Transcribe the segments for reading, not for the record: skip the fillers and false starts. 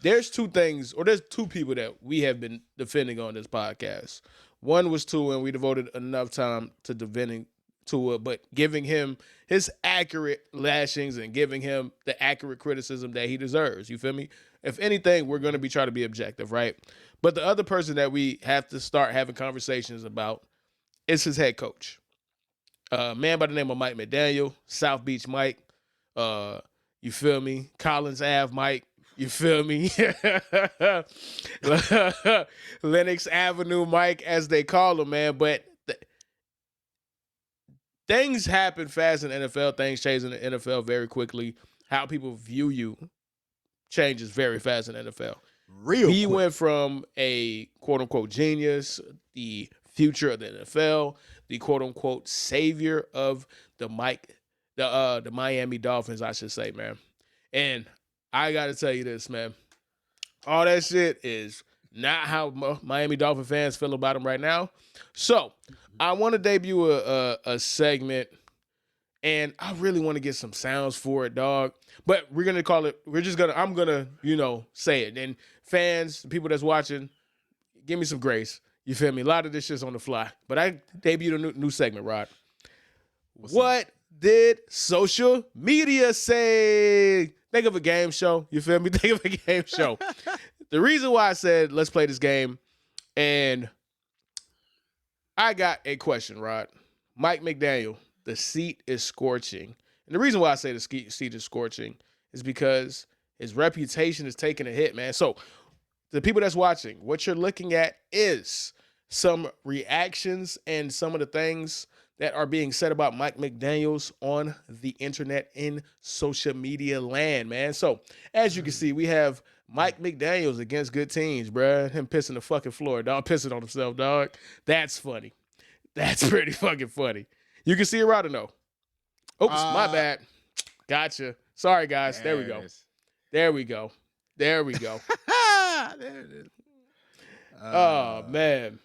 there's two things, or there's two people that we have been defending on this podcast. One was Tua, and we devoted enough time to defending Tua, but giving him his accurate lashings and giving him the accurate criticism that he deserves. You feel me? If anything, we're going to be trying to be objective, right? But the other person that we have to start having conversations about is his head coach, a man by the name of Mike McDaniel, South Beach Mike. Uh, you feel me? Collins Ave Mike. You feel me? Lennox Avenue Mike, as they call him, man. But things happen fast in the NFL. Things change in the NFL very quickly. How people view you changes very fast in the NFL. Real He quick. went from a quote unquote genius, the future of the NFL, the quote unquote savior of the Miami Dolphins, I should say, man. And I got to tell you this, man. All that shit is not how Miami Dolphin fans feel about him right now. So I want to debut a segment, and I really want to get some sounds for it, dog. But we're gonna call it. I'm gonna, say it. And fans, people that's watching, give me some grace. You feel me? A lot of this shit's on the fly. But I debuted a new segment, Rod. What did social media say? Think of a game show. You feel me? Think of a game show. The reason why I said let's play this game, and I got a question, Rod. Mike McDaniel, the seat is scorching. And the reason why I say the seat is scorching is because his reputation is taking a hit, man. So the people that's watching, what you're looking at is some reactions and some of the things that are being said about Mike McDaniels on the internet in social media land, man. So as you can see, we have Mike McDaniels against good teams, bruh. Him pissing the fucking floor, dog. Pissing on himself, dog. That's funny. That's pretty fucking funny. You can see it right or no? Oops, my bad. Gotcha. Sorry, guys. There we go. There we go. There we go. There it is. Oh, man.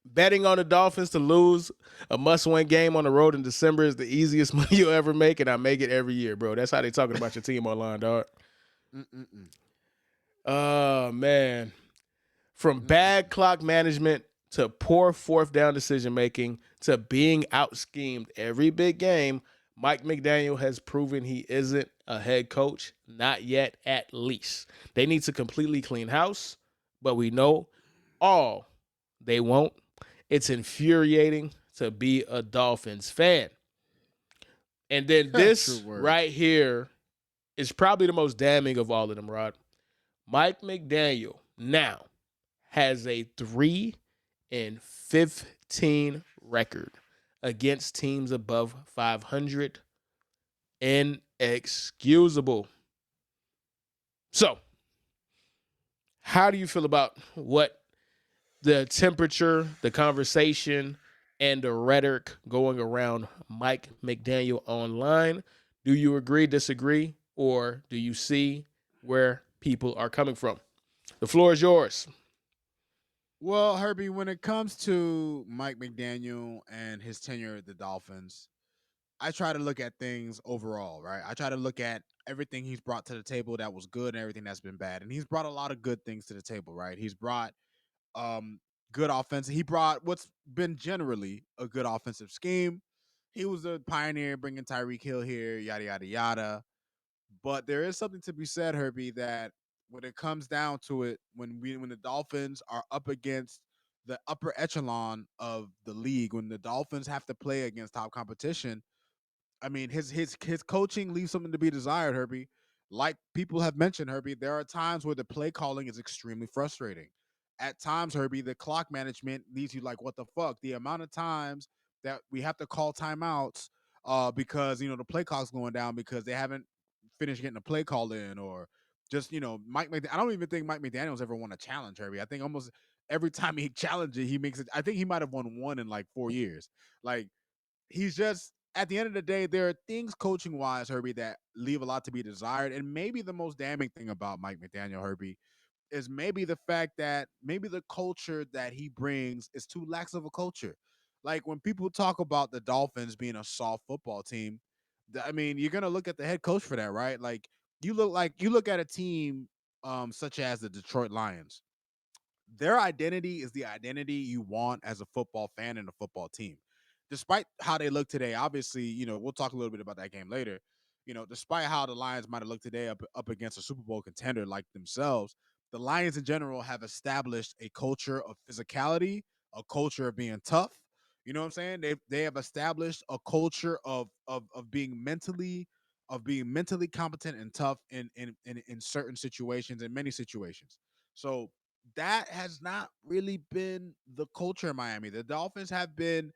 Betting on the Dolphins to lose a must-win game on the road in December is the easiest money you'll ever make, and I make it every year, bro. That's how they talking about your team online, dog. Oh, man. From bad clock management to poor fourth down decision making to being out schemed every big game, Mike McDaniel has proven he isn't a head coach, not yet at least. They need to completely clean house, but we know all they won't. It's infuriating to be a Dolphins fan. And then this right here is probably the most damning of all of them, Rod. Mike McDaniel now has a 3-15 record against teams above 500. Inexcusable. So, how do you feel about what the temperature, the conversation, and the rhetoric going around Mike McDaniel online? Do you agree, disagree, or do you see where people are coming from? The floor is yours. Well, Herbie, when it comes to Mike McDaniel and his tenure at the Dolphins, I try to look at things overall, right? I try to look at everything he's brought to the table that was good and everything that's been bad. And he's brought a lot of good things to the table, right? He's brought good offense. He brought what's been generally a good offensive scheme. He was a pioneer bringing Tyreek Hill here, yada yada yada. But there is something to be said, Herbie, that when it comes down to it, when the Dolphins are up against the upper echelon of the league, when the Dolphins have to play against top competition, I mean, his coaching leaves something to be desired, Herbie. Like people have mentioned, Herbie, there are times where the play calling is extremely frustrating. At times, Herbie, the clock management leaves you like, what the fuck? The amount of times that we have to call timeouts because the play clock's going down because they haven't finished getting a play call in, or just I don't even think Mike McDaniel's ever won a challenge, Herbie. I think almost every time he challenges, he makes it. I think he might have won one in like 4 years. Like he's just at the end of the day, there are things coaching wise, Herbie, that leave a lot to be desired. And maybe the most damning thing about Mike McDaniel, Herbie, is maybe the fact that maybe the culture that he brings is too lax of a culture. Like when people talk about the Dolphins being a soft football team, I mean, you're gonna look at the head coach for that, right? Like you look at a team such as the Detroit Lions. Their identity is the identity you want as a football fan and a football team. Despite how they look today, obviously, we'll talk a little bit about that game later. Despite how the Lions might have looked today up against a Super Bowl contender like themselves, the Lions in general have established a culture of physicality, a culture of being tough. You know what I'm saying? They have established a culture of being mentally competent and tough in certain situations, in many situations. So that has not really been the culture in Miami. The Dolphins have been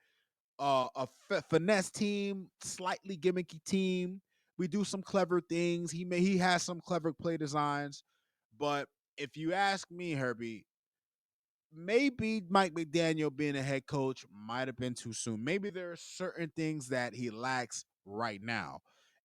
a finesse team, slightly gimmicky team. We do some clever things. He has some clever play designs, but if you ask me, Herbie, maybe Mike McDaniel being a head coach might have been too soon. Maybe there are certain things that he lacks right now.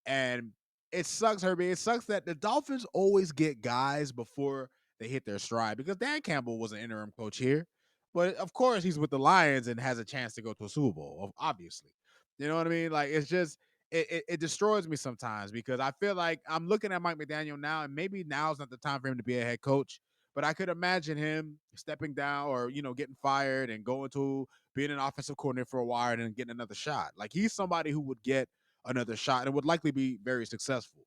And it sucks, Herbie. It sucks that the Dolphins always get guys before they hit their stride because Dan Campbell was an interim coach here. But of course, he's with the Lions and has a chance to go to a Super Bowl, obviously. You know what I mean? Like, it's just, it destroys me sometimes because I feel like I'm looking at Mike McDaniel now, and maybe now's not the time for him to be a head coach, but I could imagine him stepping down or getting fired and going to being an offensive coordinator for a while and then getting another shot. Like, he's somebody who would get another shot and would likely be very successful.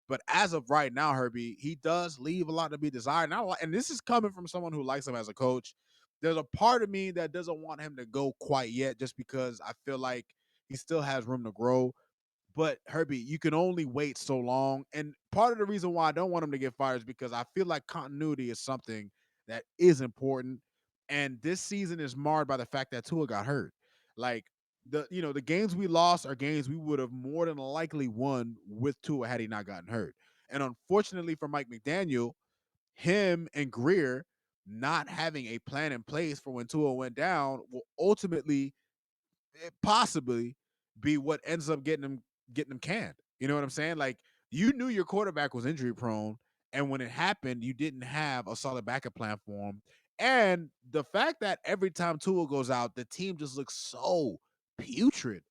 But as of right now, Herbie, he does leave a lot to be desired. And this is coming from someone who likes him as a coach. There's a part of me that doesn't want him to go quite yet, just because I feel like he still has room to grow. But Herbie, you can only wait so long. And part of the reason why I don't want him to get fired is because I feel like continuity is something that is important. And this season is marred by the fact that Tua got hurt. Like, the games we lost are games we would have more than likely won with Tua had he not gotten hurt. And unfortunately for Mike McDaniel, him and Greer not having a plan in place for when Tua went down will ultimately possibly be what ends up getting him canned. You know what I'm saying? Like, you knew your quarterback was injury prone, and when it happened, you didn't have a solid backup plan for him. And the fact that every time Tua goes out, the team just looks so putrid.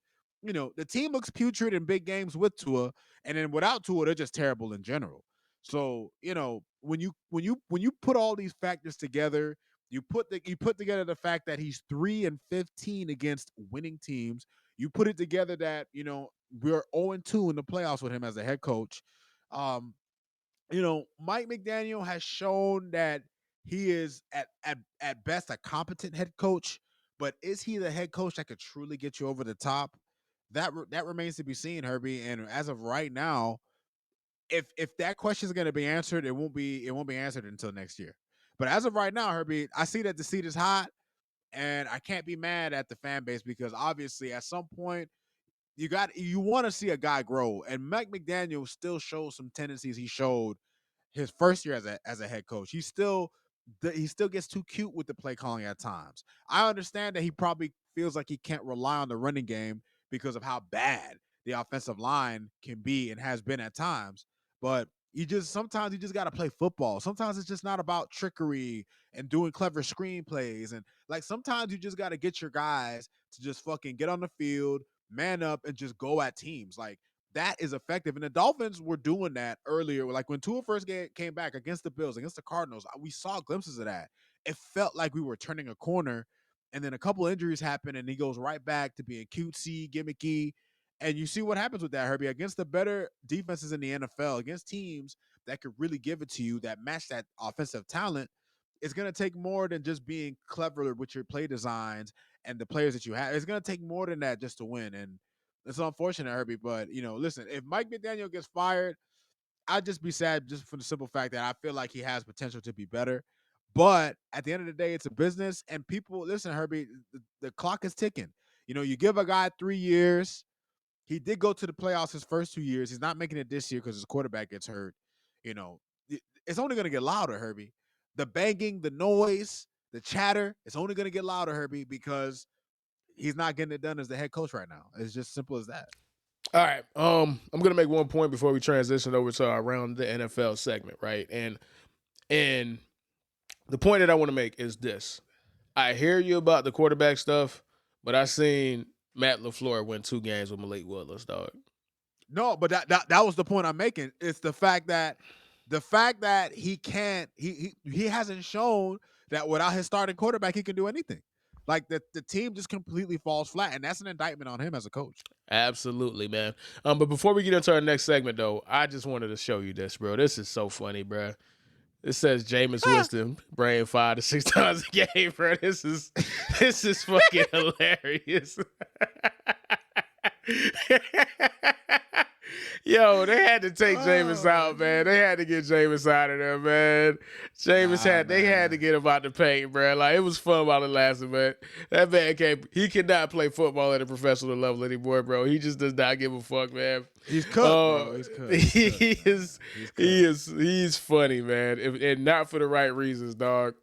The team looks putrid in big games with Tua, and then without Tua, they're just terrible in general. So, when you put all these factors together, you put together the fact that he's 3-15 against winning teams. You put it together that we're 0-2 in the playoffs with him as a head coach. Um, Mike McDaniel has shown that he is at best a competent head coach, but is he the head coach that could truly get you over the top? That remains to be seen, Herbie. And as of right now, if that question is going to be answered, it won't be answered until next year. But as of right now, Herbie, I see that the seat is hot, and I can't be mad at the fan base because obviously at some point you want to see a guy grow, and Mike McDaniel still shows some tendencies he showed his first year as a head coach. He still gets too cute with the play calling at times. I understand that he probably feels like he can't rely on the running game because of how bad the offensive line can be and has been at times. But sometimes you just got to play football. Sometimes it's just not about trickery and doing clever screenplays, and like sometimes you just got to get your guys to just fucking get on the field, man up, and just go at teams. Like, that is effective. And the Dolphins were doing that earlier. Like when Tua first came back against the Bills, against the Cardinals, we saw glimpses of that. It felt like we were turning a corner. And then a couple injuries happen, and he goes right back to being cutesy, gimmicky. And you see what happens with that, Herbie. Against the better defenses in the NFL, against teams that could really give it to you, that match that offensive talent, it's going to take more than just being clever with your play designs and the players that you have. It's going to take more than that just to win. And it's unfortunate, Herbie, but listen, if Mike McDaniel gets fired, I'd just be sad just for the simple fact that I feel like he has potential to be better. But at the end of the day, it's a business, and people listen, Herbie. The clock is ticking. You give a guy 3 years. He did go to the playoffs his first 2 years. He's not making it this year because his quarterback gets hurt. You know, it's only going to get louder, Herbie. The banging, the noise, the chatter, it's only going to get louder, Herbie, because he's not getting it done as the head coach right now. It's just simple as that. All right. I'm gonna make one point before we transition over to our around the NFL segment, right? And the point that I want to make is this: I hear you about the quarterback stuff, but I seen Matt LaFleur win 2 games with Malik Willis, dog. No, but that was the point I'm making. It's the fact that the fact that he can't, he hasn't shown that without his starting quarterback, he can do anything. Like the team just completely falls flat, and that's an indictment on him as a coach. Absolutely, man. But before we get into our next segment, though, I just wanted to show you this, bro. This is so funny, bro. It says Jameis Winston brain 5 to 6 times a game, bro. This is fucking hilarious. Yo, they had to take Jameis out, man. They had to get Jameis out of there, man. They had to get him out the paint, bro. Like, it was fun while it lasted, but that man cannot play football at a professional level anymore, bro. He just does not give a fuck, man. He's cooked, bro. He's cooked. He's funny, man. And not for the right reasons, dog.